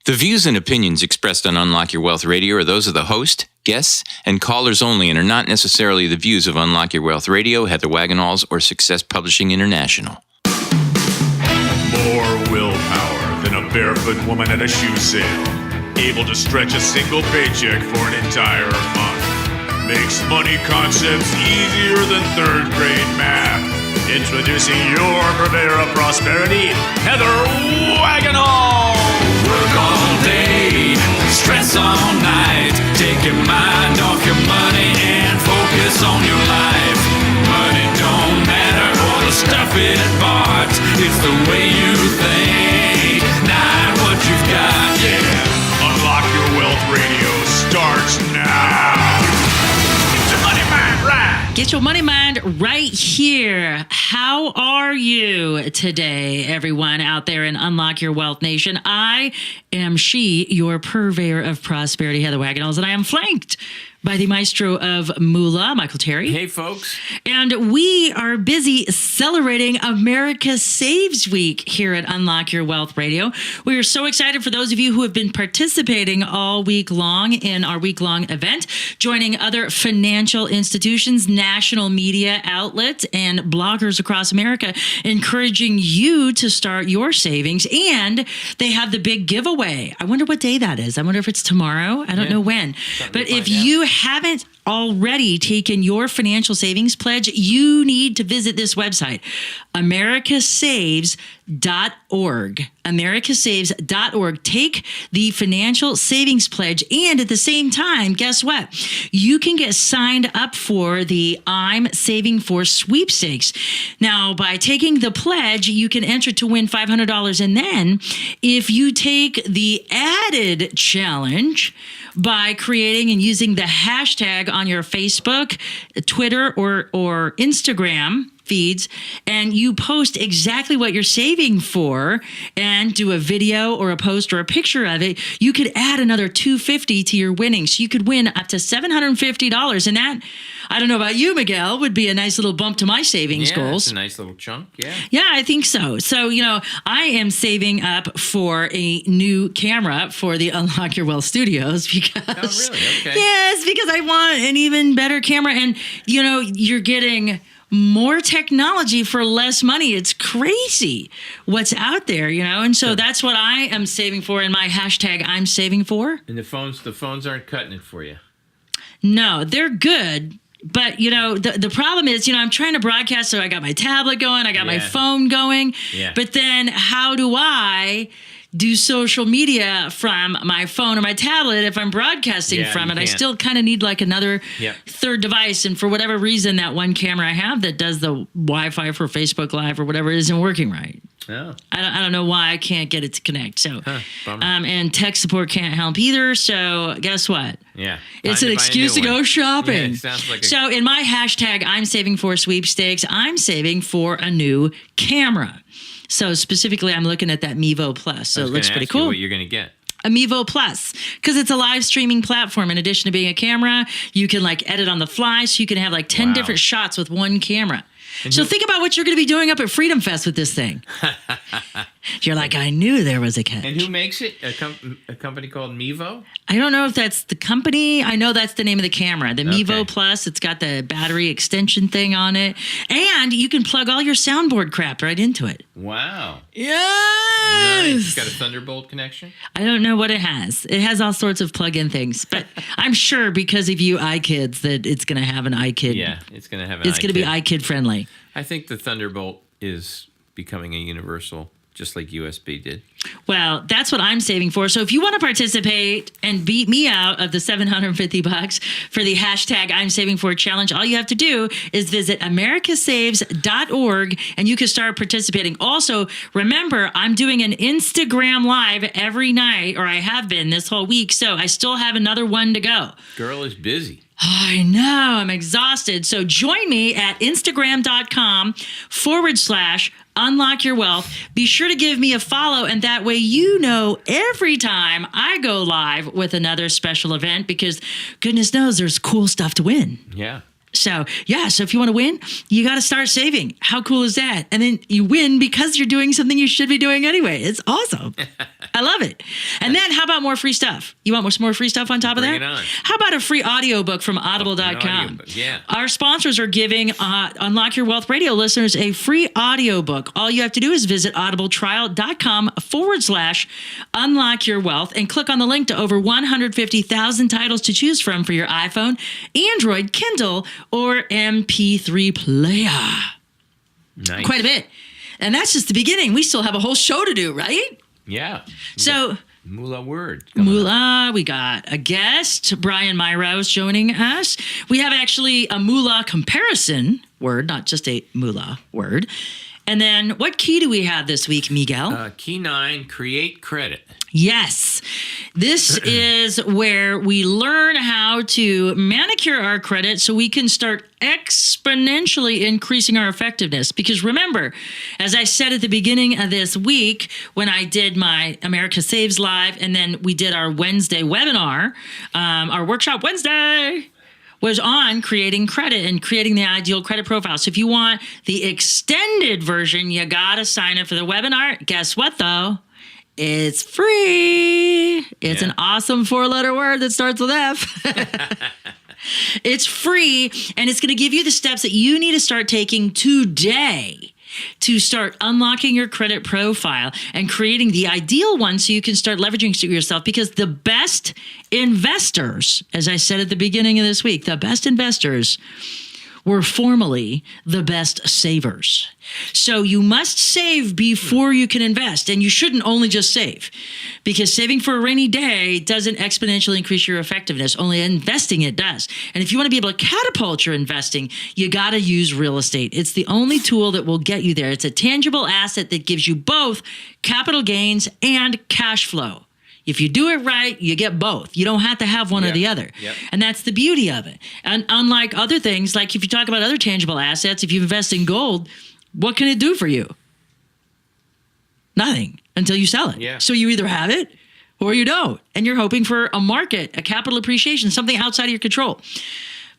The views and opinions expressed on Unlock Your Wealth Radio are those of the host, guests, and callers only and are not necessarily the views of Unlock Your Wealth Radio, Heather Wagenhalls, or Success Publishing International. More willpower than a barefoot woman at a shoe sale. Able to stretch a single paycheck for an entire month. Makes money concepts easier than third grade math. Introducing your purveyor of prosperity, Heather Wagenhall. Work all day, stress all night. Take your mind off your money and focus on your life. Money don't matter or the stuff it bought. It's the way you think, not what you've got, yeah. Unlock Your Wealth Radio starts now. Get your money mind right. Get your money mind right here. How are you today, everyone out there in Unlock Your Wealth Nation? I am your purveyor of prosperity, Heather Wagenhalls, and I am flanked by the maestro of Moolah, Michael Terry. Hey, folks. And we are busy celebrating America Saves Week here at Unlock Your Wealth Radio. We are so excited for those of you who have been participating all week long in our week-long event, joining other financial institutions, national media outlets, and bloggers across America, encouraging you to start your savings. And they have the big giveaway. I wonder what day that is. I wonder if it's tomorrow. I don't know when. But if you haven't already taken your financial savings pledge, you need to visit this website, americasaves.org. americasaves.org. Take the financial savings pledge, and at the same time, guess what? You can get signed up for the I'm Saving For sweepstakes. Now, by taking the pledge, you can enter to win $500, and then if you take the added challenge by creating and using the hashtag on your Facebook, Twitter, or Instagram feeds, and you post exactly what you're saving for and do a video or a post or a picture of it, you could add another $250 to your winnings. So you could win up to $750. And that, I don't know about you, Miguel, would be a nice little bump to my savings goals. It's a nice little chunk. Yeah. Yeah, I think so. So, I am saving up for a new camera for the Unlock Your Wealth Studios because, Oh, really? Okay. Yes, because I want an even better camera. And, you're getting more technology for less money. It's crazy what's out there, and so that's what I am saving for in my hashtag I'm saving for. And the phones aren't cutting it for you. No, they're good. But, the problem is, I'm trying to broadcast, so I got my tablet going, I got my phone going. Yeah. But then how do I do social media from my phone or my tablet if I'm broadcasting from it? I still kind of need like another third device. And for whatever reason, that one camera I have that does the Wi-Fi for Facebook Live or whatever isn't working right. Oh. I don't know why I can't get it to connect. So, and tech support can't help either. So guess what? Yeah. It's an excuse to go shopping. Yeah, it sounds like so in my hashtag, I'm saving for sweepstakes, I'm saving for a new camera. So specifically, I'm looking at that Mevo Plus. So it looks pretty cool. What you're going to get? A Mevo Plus, because it's a live streaming platform. In addition to being a camera, you can edit on the fly, so you can have 10 different shots with one camera. So think about what you're going to be doing up at Freedom Fest with this thing. You're like, I knew there was a catch. And who makes it? A company called Mevo? I don't know if that's the company. I know that's the name of the camera. The Mevo Plus, it's got the battery extension thing on it. And you can plug all your soundboard crap right into it. Wow. Yes! Nice. It's got a Thunderbolt connection? I don't know what it has. It has all sorts of plug-in things. But I'm sure because of you iKids that it's going to have an iKid. Yeah, it's going to have an It's going to be iKid friendly. I think the Thunderbolt is becoming a universal, just like USB did. Well, that's what I'm saving for. So if you want to participate and beat me out of the $750 for the hashtag I'm saving for challenge, all you have to do is visit americasaves.org and you can start participating. Also, remember, I'm doing an Instagram live every night, or I have been this whole week. So I still have another one to go. Girl is busy. I know. I'm exhausted. So join me at Instagram.com/Unlock Your Wealth. Be sure to give me a follow, and that way every time I go live with another special event, because goodness knows there's cool stuff to win. Yeah. So if you want to win, you got to start saving. How cool is that? And then you win because you're doing something you should be doing anyway. It's awesome. I love it. And then how about more free stuff? You want more free stuff on top of that? Bring it on. How about a free audiobook from audible.com? Yeah. Our sponsors are giving Unlock Your Wealth Radio listeners a free audiobook. All you have to do is visit audibletrial.com/unlock your wealth and click on the link to over 150,000 titles to choose from for your iPhone, Android, Kindle, or MP3 player. Nice. Quite a bit. And that's just the beginning. We still have a whole show to do, right? Yeah. So, Moolah word. Moolah, we got a guest. Brian Mirau is joining us. We have actually a Moolah comparison word, not just a Moolah word. And then what key do we have this week, Miguel? Key 9, create credit. Yes. This is where we learn how to manicure our credit so we can start exponentially increasing our effectiveness. Because remember, as I said at the beginning of this week, when I did my America Saves Live, and then we did our Wednesday webinar, our workshop Wednesday, was on creating credit and creating the ideal credit profile. So if you want the extended version, you got to sign up for the webinar. Guess what, though? It's free. It's an awesome 4-letter word that starts with F. It's free, and it's going to give you the steps that you need to start taking today to start unlocking your credit profile and creating the ideal one so you can start leveraging yourself. Because the best investors, as I said at the beginning of this week, the best investors were formerly the best savers. So you must save before you can invest. And you shouldn't only just save, because saving for a rainy day doesn't exponentially increase your effectiveness. Only investing it does. And if you want to be able to catapult your investing, you got to use real estate. It's the only tool that will get you there. It's a tangible asset that gives you both capital gains and cash flow. If you do it right, you get both. You don't have to have one or the other. Yep. And that's the beauty of it. And unlike other things, like if you talk about other tangible assets, if you invest in gold, what can it do for you? Nothing until you sell it. Yeah. So you either have it or you don't. And you're hoping for a market, a capital appreciation, something outside of your control.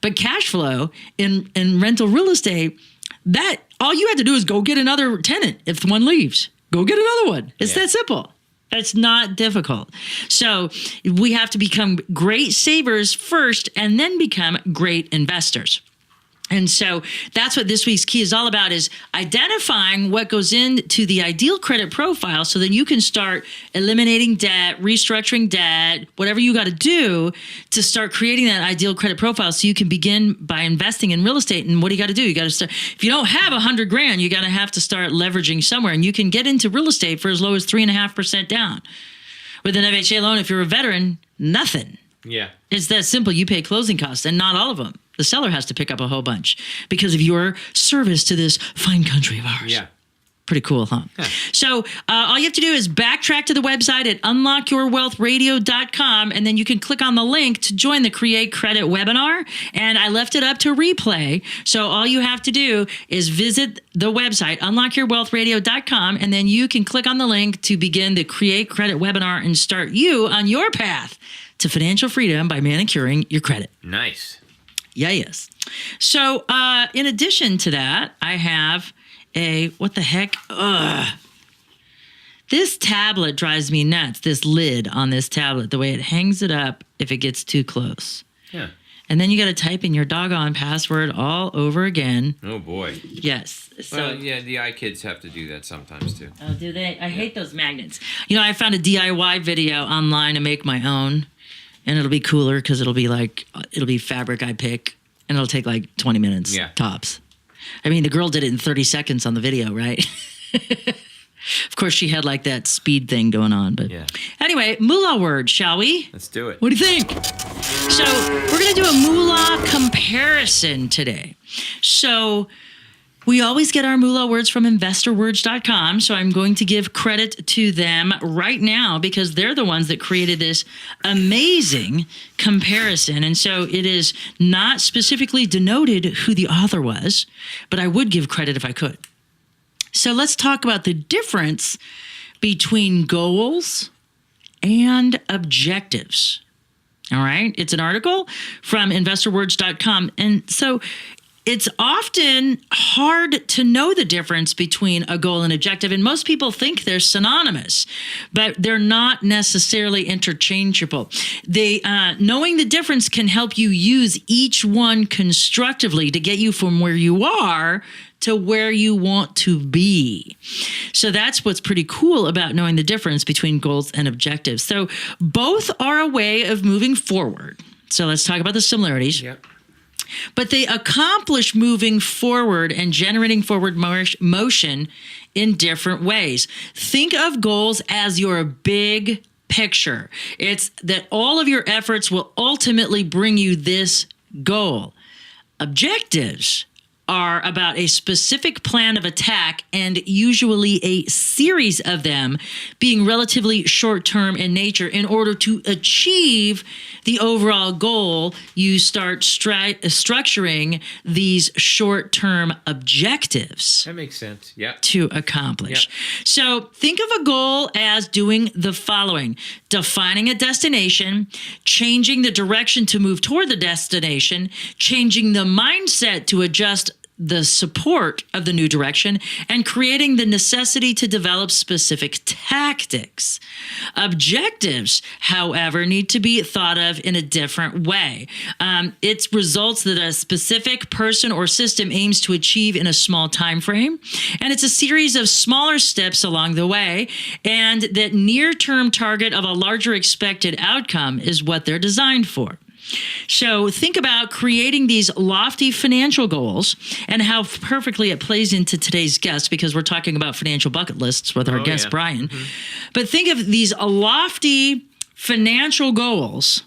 But cash flow in rental real estate, that all you have to do is go get another tenant. If one leaves, go get another one. It's that simple. It's not difficult. So we have to become great savers first and then become great investors. And so that's what this week's key is all about, is identifying what goes into the ideal credit profile so then you can start eliminating debt, restructuring debt, whatever you got to do to start creating that ideal credit profile so you can begin by investing in real estate. And what do you got to do? You got to start. If you don't have $100,000, you got to have to start leveraging somewhere. And you can get into real estate for as low as 3.5% down. With an FHA loan, if you're a veteran, nothing. Yeah. It's that simple. You pay closing costs, and not all of them. The seller has to pick up a whole bunch because of your service to this fine country of ours. Yeah. Pretty cool, huh? Yeah. So all you have to do is backtrack to the website at unlockyourwealthradio.com, and then you can click on the link to join the Create Credit webinar. And I left it up to replay. So all you have to do is visit the website, unlockyourwealthradio.com, and then you can click on the link to begin the Create Credit webinar and start you on your path to financial freedom by manicuring your credit. Nice. Yeah, yes. So in addition to that, I have what the heck? This tablet drives me nuts, this lid on this tablet, the way it hangs it up if it gets too close. Yeah. And then you got to type in your doggone password all over again. Oh, boy. Yes. So, Well, yeah, the iKids have to do that sometimes, too. oh, do they? I hate those magnets. You know, I found a DIY video online to make my own. And it'll be cooler because it'll be fabric I pick, and it'll take like 20 minutes tops. I mean, the girl did it in 30 seconds on the video, right? Of course, she had like that speed thing going on. But anyway, moolah word, shall we? Let's do it. What do you think? So we're going to do a moolah comparison today. So we always get our moolah words from investorwords.com, so I'm going to give credit to them right now because they're the ones that created this amazing comparison. And so it is not specifically denoted who the author was, but I would give credit if I could. So let's talk about the difference between goals and objectives. All right. It's an article from investorwords.com. And so it's often hard to know the difference between a goal and objective. And most people think they're synonymous, but they're not necessarily interchangeable. Knowing the difference can help you use each one constructively to get you from where you are to where you want to be. So that's what's pretty cool about knowing the difference between goals and objectives. So both are a way of moving forward. So let's talk about the similarities. Yep. But they accomplish moving forward and generating forward motion in different ways. Think of goals as your big picture. It's that all of your efforts will ultimately bring you this goal. Objectives are about a specific plan of attack and usually a series of them being relatively short-term in nature. In order to achieve the overall goal, you start structuring these short-term objectives. That makes sense. Yeah. To accomplish. Yep. So think of a goal as doing the following: defining a destination, changing the direction to move toward the destination, changing the mindset to adjust the support of the new direction, and creating the necessity to develop specific tactics. Objectives, however, need to be thought of in a different way. It's results that a specific person or system aims to achieve in a small time frame, and it's a series of smaller steps along the way, and that near-term target of a larger expected outcome is what they're designed for. So think about creating these lofty financial goals and how perfectly it plays into today's guest, because we're talking about financial bucket lists with our guest, Brian. Mm-hmm. But think of these lofty financial goals,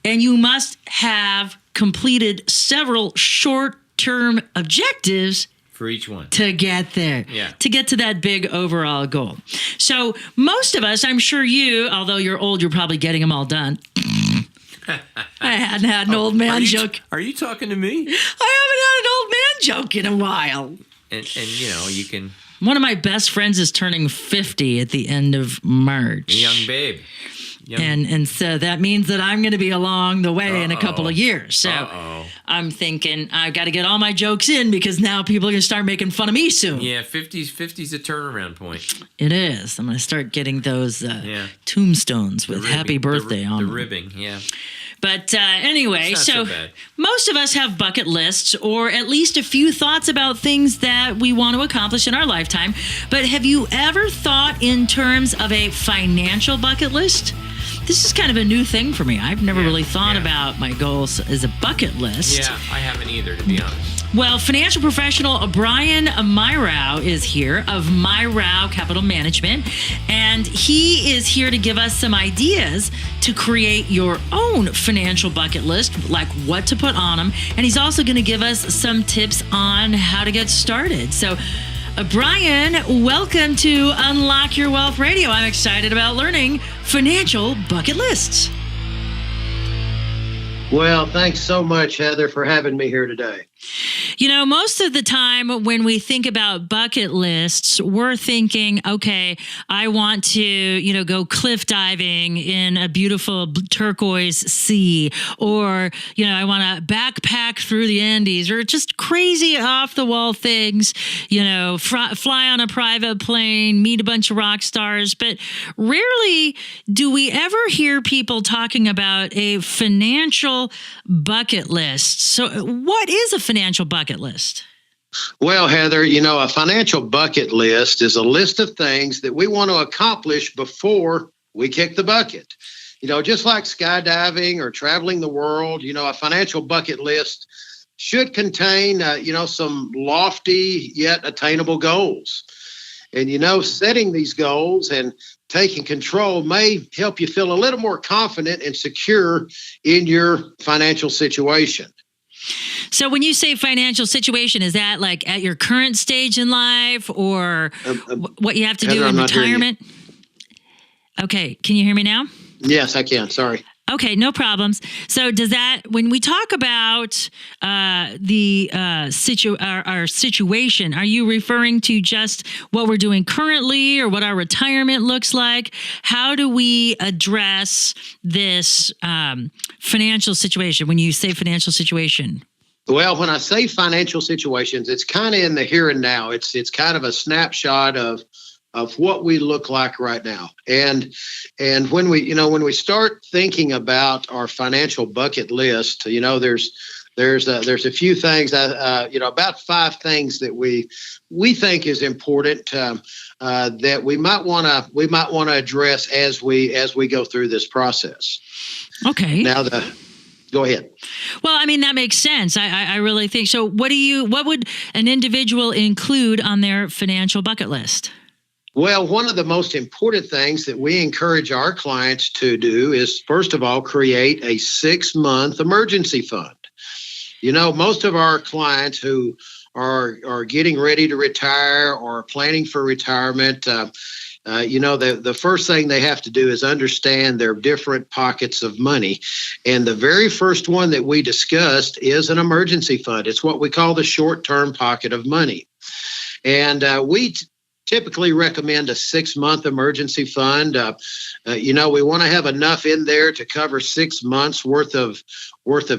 and you must have completed several short-term objectives for each one to get there, to get to that big overall goal. So most of us, I'm sure you, although you're old, you're probably getting them all done. I hadn't had an old man joke. Are you talking to me? I haven't had an old man joke in a while. And you know, you can... One of my best friends is turning 50 at the end of March. A young babe. And so that means that I'm going to be along the way in a couple of years. So I'm thinking I've got to get all my jokes in, because now people are going to start making fun of me soon. Yeah, 50's a turnaround point. It is. I'm going to start getting those tombstones with happy birthday on them. The ribbing, yeah. But anyway, so most of us have bucket lists, or at least a few thoughts about things that we want to accomplish in our lifetime. But have you ever thought in terms of a financial bucket list? This is kind of a new thing for me. I've never really thought about my goals as a bucket list. Yeah, I haven't either, to be honest. Well, financial professional Brian Mirau is here of Mirau Capital Management, and he is here to give us some ideas to create your own financial bucket list, like what to put on them. And he's also going to give us some tips on how to get started. So, Brian, welcome to Unlock Your Wealth Radio. I'm excited about learning financial bucket lists. Well, thanks so much, Heather, for having me here today. You know, most of the time when we think about bucket lists, we're thinking, okay, I want to, go cliff diving in a beautiful turquoise sea, or, I want to backpack through the Andes, or just crazy off the wall things, fly on a private plane, meet a bunch of rock stars. But rarely do we ever hear people talking about a financial bucket list. So what is a financial bucket list? Well, Heather, a financial bucket list is a list of things that we want to accomplish before we kick the bucket. Just like skydiving or traveling the world, a financial bucket list should contain, some lofty yet attainable goals. And, setting these goals and taking control may help you feel a little more confident and secure in your financial situation. So when you say financial situation, is that like at your current stage in life, or what you have to do in retirement? Okay. Can you hear me now? Yes, I can. Sorry. Okay, no problems. So does that, when we talk about our situation, are you referring to just what we're doing currently or what our retirement looks like? How do we address this financial situation when you say financial situation? Well, when I say financial situations, it's kind of in the here and now. It's kind of a snapshot of what we look like right now. And when we start thinking about our financial bucket list, there's a few things, about 5 things that we think is important that we might want to address as we go through this process. Okay. Now go ahead. Well, I mean, that makes sense. I really think so. What would an individual include on their financial bucket list? Well, one of the most important things that we encourage our clients to do is, first of all, create a 6-month emergency fund. Most of our clients who are getting ready to retire or planning for retirement, the first thing they have to do is understand their different pockets of money. And the very first one that we discussed is an emergency fund. It's what we call the short-term pocket of money. And we typically recommend a 6-month emergency fund. We want to have enough in there to cover 6 months worth of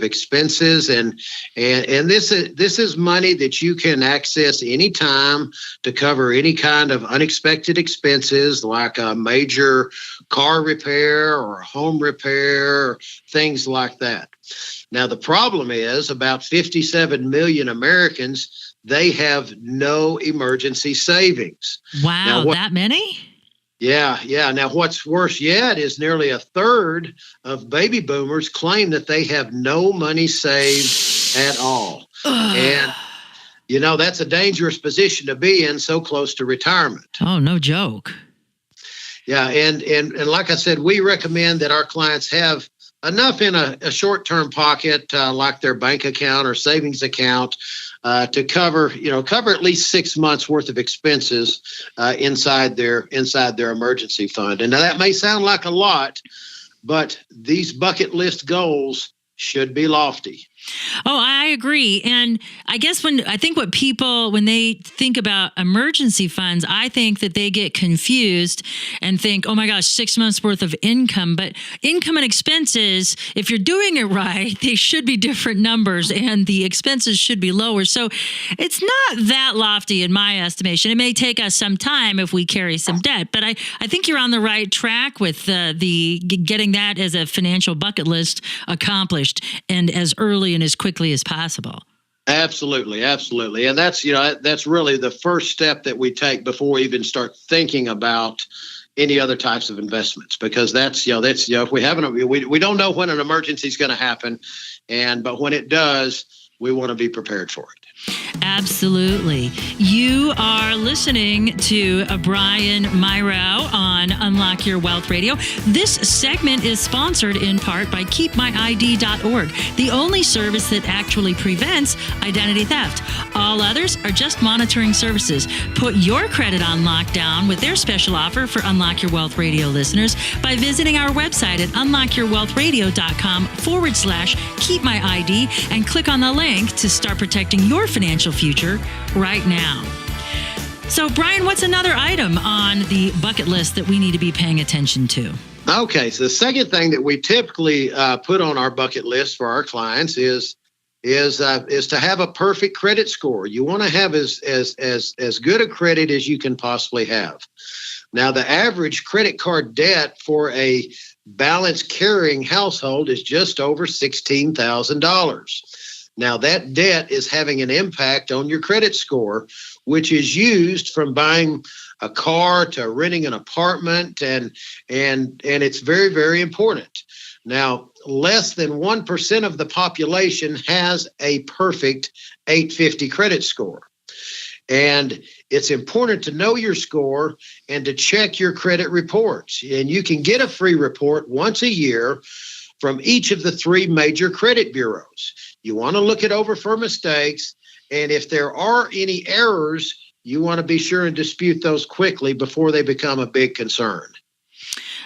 expenses, and this is money that you can access anytime to cover any kind of unexpected expenses like a major car repair or home repair, things like that. Now, the problem is about 57 million Americans, they have no emergency savings. Wow, that many? Yeah. Now, what's worse yet is nearly a third of baby boomers claim that they have no money saved at all. And, that's a dangerous position to be in so close to retirement. Oh, no joke. Yeah. And like I said, we recommend that our clients have enough in a short-term pocket, like their bank account or savings account, to cover at least 6 months worth of expenses inside their emergency fund. And now that may sound like a lot, but these bucket list goals should be lofty. Oh, I agree. And I guess when they think about emergency funds, I think that they get confused and think, oh my gosh, 6 months worth of income. But income and expenses, if you're doing it right, they should be different numbers and the expenses should be lower. So it's not that lofty in my estimation. It may take us some time if we carry some debt, but I think you're on the right track with the getting that as a financial bucket list accomplished and as early and as quickly as possible. Absolutely. And that's really the first step that we take before we even start thinking about any other types of investments, because if we don't know when an emergency is going to happen, but when it does, we want to be prepared for it. Absolutely. You are listening to Brian Mirau on Unlock Your Wealth Radio. This segment is sponsored in part by KeepMyID.org, the only service that actually prevents identity theft. All others are just monitoring services. Put your credit on lockdown with their special offer for Unlock Your Wealth Radio listeners by visiting our website at unlockyourwealthradio.com/KeepMyID and click on the link to start protecting your financial future right now. So, Brian, what's another item on the bucket list that we need to be paying attention to? Okay, so the second thing that we typically put on our bucket list for our clients is to have a perfect credit score. You want to have as good a credit as you can possibly have. Now, the average credit card debt for a balance carrying household is just over $16,000. Now, that debt is having an impact on your credit score, which is used from buying a car to renting an apartment, and it's very, very important. Now, less than 1% of the population has a perfect 850 credit score. And it's important to know your score and to check your credit reports. And you can get a free report once a year from each of the 3 major credit bureaus. You want to look it over for mistakes, and if there are any errors, you want to be sure and dispute those quickly before they become a big concern.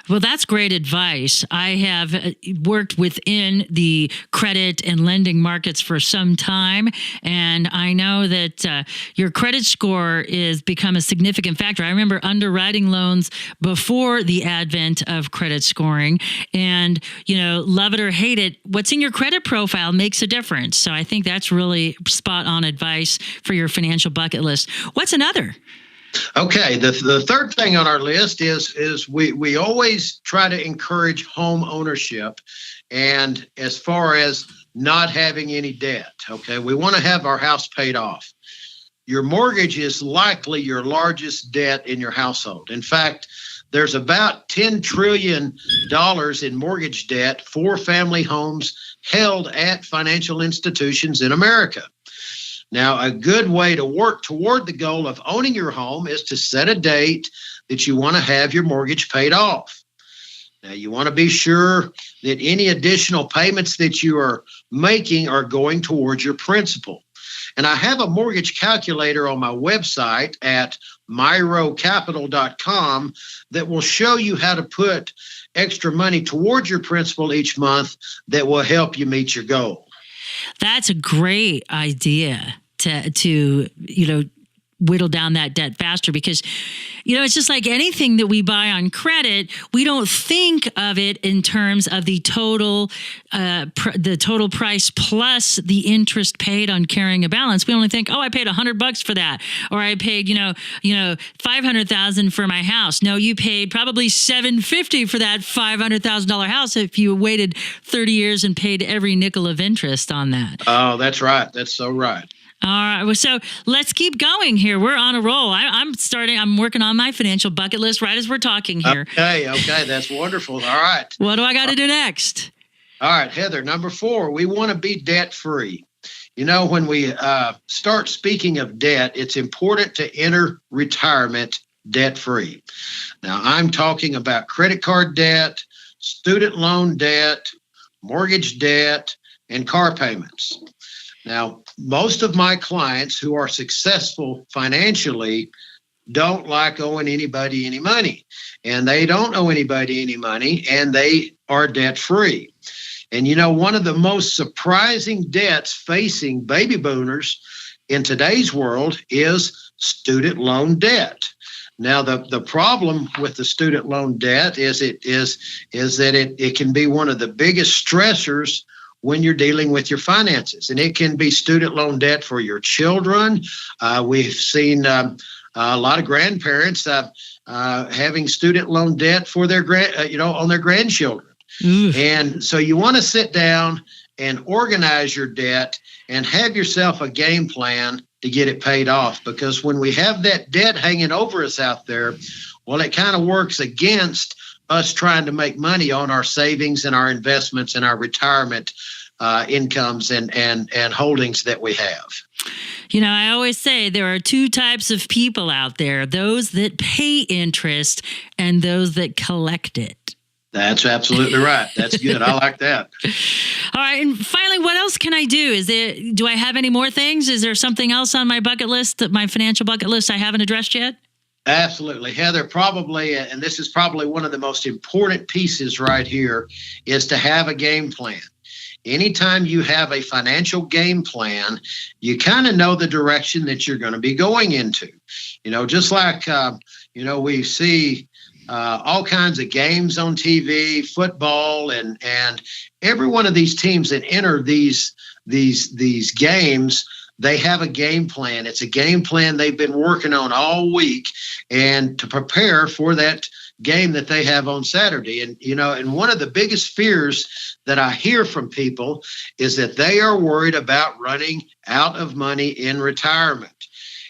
Well, that's great advice. I have worked within the credit and lending markets for some time, and I know that your credit score is become a significant factor. I remember underwriting loans before the advent of credit scoring, and love it or hate it, what's in your credit profile makes a difference. So I think that's really spot on advice for your financial bucket list. What's another? Okay, the third thing on our list is we always try to encourage home ownership, and as far as not having any debt. Okay, we want to have our house paid off. Your mortgage is likely your largest debt in your household. In fact, there's about $10 trillion in mortgage debt for family homes held at financial institutions in America. Now, a good way to work toward the goal of owning your home is to set a date that you want to have your mortgage paid off. Now, you want to be sure that any additional payments that you are making are going towards your principal. And I have a mortgage calculator on my website at miraucapital.com that will show you how to put extra money towards your principal each month that will help you meet your goal. That's a great idea to whittle down that debt faster, because it's just like anything that we buy on credit, we don't think of it in terms of the total price plus the interest paid on carrying a balance. We only think, I paid $100 for that, or I paid $500,000 for my house. No, you paid probably $750 for that $500,000 house if you waited 30 years and paid every nickel of interest on that. Oh, that's right. That's so right. All right. Well, so let's keep going here. We're on a roll. I'm working on my financial bucket list right as we're talking here. Okay. That's wonderful. All right. What do I got to do next? All right, Heather, number 4, we want to be debt-free. When we start speaking of debt, it's important to enter retirement debt-free. Now, I'm talking about credit card debt, student loan debt, mortgage debt, and car payments. Now, most of my clients who are successful financially don't like owing anybody any money, and they don't owe anybody any money, and they are debt-free. And one of the most surprising debts facing baby boomers in today's world is student loan debt. Now, the problem with the student loan debt is that it can be one of the biggest stressors when you're dealing with your finances. And it can be student loan debt for your children. We've seen a lot of grandparents having student loan debt for their on their grandchildren. And so you want to sit down and organize your debt and have yourself a game plan to get it paid off. Because when we have that debt hanging over us out there, well, it kind of works against us trying to make money on our savings and our investments and our retirement incomes and holdings that we have. I always say there are 2 types of people out there: those that pay interest and those that collect it. That's absolutely right. That's good. I like that. All right. And finally, what else can I do? Do I have any more things? Is there something else on my bucket list, my financial bucket list, I haven't addressed yet? Absolutely, Heather. Probably, and this is probably one of the most important pieces right here, is to have a game plan. Anytime you have a financial game plan, you kind of know the direction that you're going to be going into. Just like, we see all kinds of games on TV, football, and every one of these teams that enter these games, they have a game plan. It's a game plan they've been working on all week, and to prepare for that game that they have on Saturday. And one of the biggest fears that I hear from people is that they are worried about running out of money in retirement.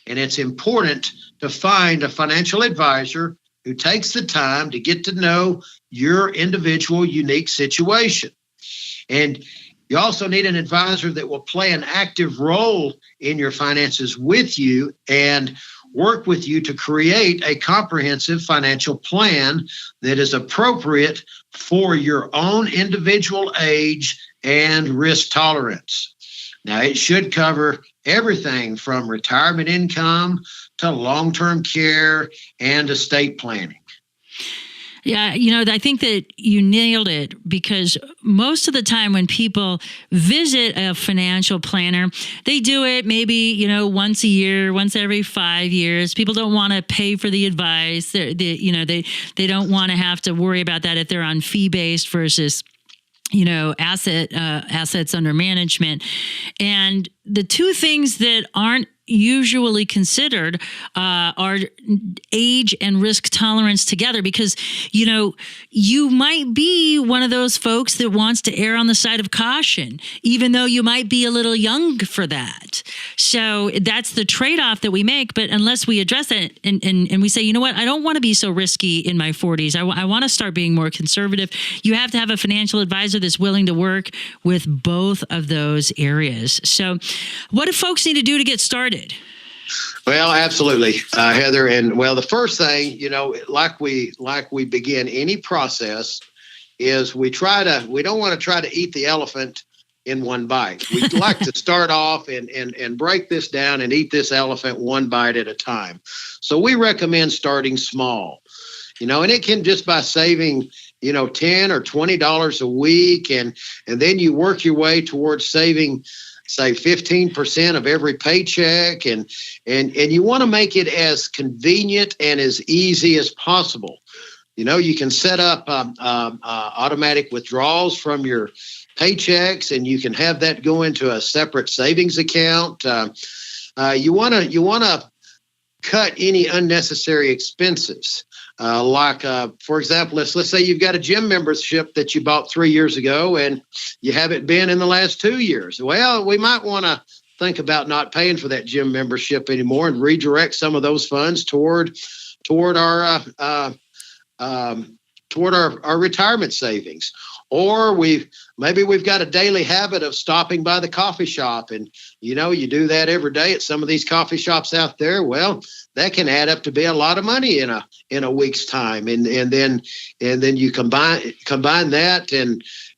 And it's important to find a financial advisor who takes the time to get to know your individual unique situation. And you also need an advisor that will play an active role in your finances with you and work with you to create a comprehensive financial plan that is appropriate for your own individual age and risk tolerance. Now, it should cover everything from retirement income to long-term care and estate planning. Yeah, I think that you nailed it, because most of the time when people visit a financial planner, they do it maybe, once a year, once every 5 years. People don't want to pay for the advice. They don't want to have to worry about that if they're on fee-based versus assets under management. And the two things that aren't usually considered are age and risk tolerance together, because you might be one of those folks that wants to err on the side of caution, even though you might be a little young for that. So that's the trade-off that we make. But unless we address that and we say, you know what, I don't want to be so risky in my 40s. I want to start being more conservative. You have to have a financial advisor that's willing to work with both of those areas. So what do folks need to do to get started? Well, absolutely, Heather. And the first thing, like we begin any process, is we don't want to try to eat the elephant in one bite. We'd like to start off and break this down and eat this elephant one bite at a time. So we recommend starting small, and it can just by saving, $10 or $20 a week. And then you work your way towards saving, say, 15% of every paycheck, and you want to make it as convenient and as easy as possible. You can set up automatic withdrawals from your paychecks, and you can have that go into a separate savings account. You want to cut any unnecessary expenses. For example, let's say you've got a gym membership that you bought 3 years ago and you haven't been in the last 2 years. Well, we might want to think about not paying for that gym membership anymore and redirect some of those funds toward our retirement savings. Or maybe we've got a daily habit of stopping by the coffee shop, and you do that every day at some of these coffee shops out there. Well, that can add up to be a lot of money in a week's time, and then you combine that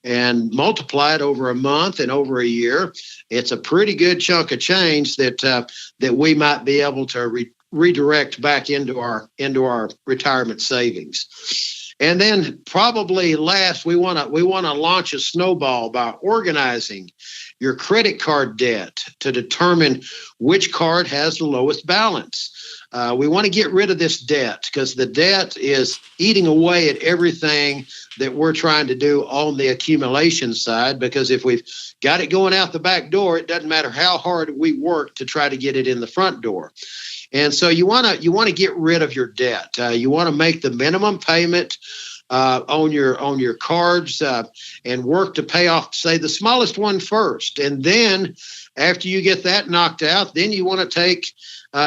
and multiply it over a month and over a year. It's a pretty good chunk of change that we might be able to redirect back into our retirement savings. And then probably last, we want to launch a snowball by organizing your credit card debt to determine which card has the lowest balance. We want to get rid of this debt, because the debt is eating away at everything that we're trying to do on the accumulation side, because if we've got it going out the back door, it doesn't matter how hard we work to try to get it in the front door. And so you want to get rid of your debt. You want to make the minimum payment on your cards and work to pay off, say, the smallest one first. And then after you get that knocked out, then you want to take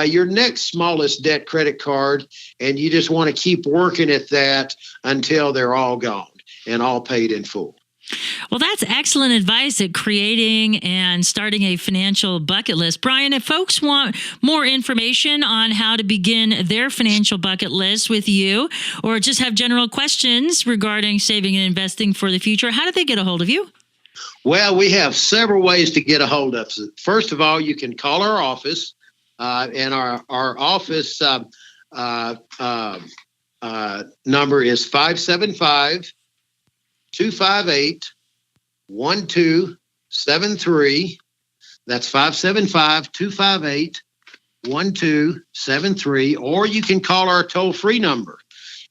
your next smallest debt credit card, and you just want to keep working at that until they're all gone and all paid in full. Well, that's excellent advice at creating and starting a financial bucket list. Brian, if folks want more information on how to begin their financial bucket list with you, or just have general questions regarding saving and investing for the future, how do they get a hold of you? Well, we have several ways to get a hold of us. First of all, you can call our office, and our office number is 575-258-1273. That's 575-258-1273. Or you can call our toll-free number.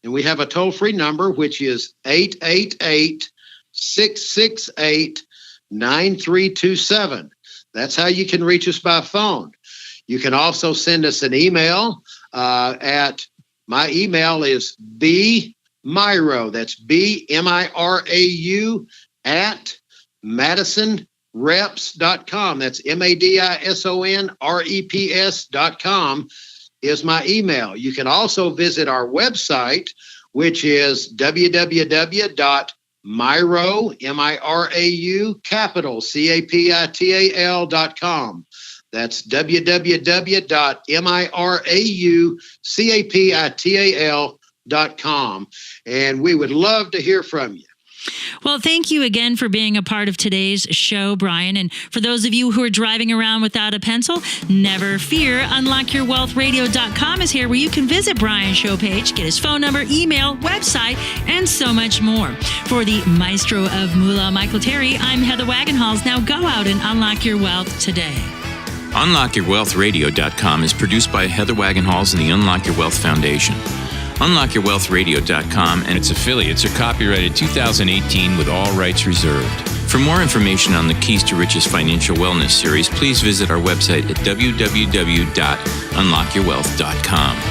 And we have a toll-free number, which is 888-668-9327. That's how you can reach us by phone. You can also send us an email at, my email is Mirau, that's BMIRAU at MadisonReps.com. That's MADISONREPS.com is my email. You can also visit our website, which is www.MirauCapital.com. That's www.MirauCapital.com. And we would love to hear from you. Well, thank you again for being a part of today's show, Brian. And for those of you who are driving around without a pencil, never fear. UnlockYourWealthRadio.com is here where you can visit Brian's show page, get his phone number, email, website, and so much more. For the maestro of Moolah, Michael Terry, I'm Heather Wagenhals. Now go out and unlock your wealth today. UnlockYourWealthRadio.com is produced by Heather Wagenhals and the Unlock Your Wealth Foundation. UnlockYourWealthRadio.com and its affiliates are copyrighted 2018 with all rights reserved. For more information on the Keys to Riches Financial Wellness series, please visit our website at www.unlockyourwealth.com.